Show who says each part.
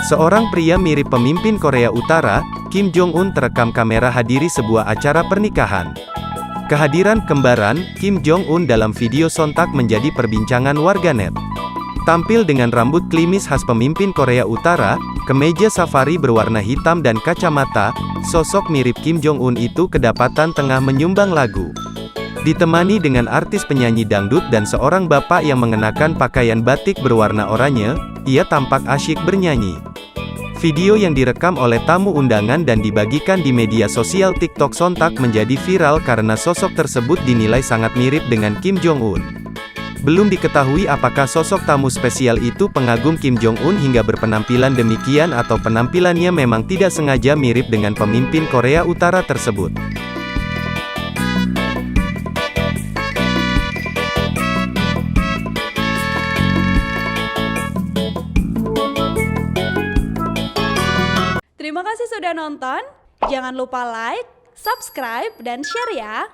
Speaker 1: Seorang pria mirip pemimpin Korea Utara, Kim Jong-un terekam kamera hadiri sebuah acara pernikahan. Kehadiran kembaran, Kim Jong-un dalam video sontak menjadi perbincangan warganet. Tampil dengan rambut klimis khas pemimpin Korea Utara, kemeja safari berwarna hitam dan kacamata, sosok mirip Kim Jong-un itu kedapatan tengah menyumbang lagu. Ditemani dengan artis penyanyi dangdut dan seorang bapak yang mengenakan pakaian batik berwarna oranye, ia tampak asyik bernyanyi. Video yang direkam oleh tamu undangan dan dibagikan di media sosial TikTok sontak menjadi viral karena sosok tersebut dinilai sangat mirip dengan Kim Jong-un. Belum diketahui apakah sosok tamu spesial itu pengagum Kim Jong-un hingga berpenampilan demikian atau penampilannya memang tidak sengaja mirip dengan pemimpin Korea Utara tersebut.
Speaker 2: Terima kasih sudah nonton, jangan lupa like, subscribe, dan share ya!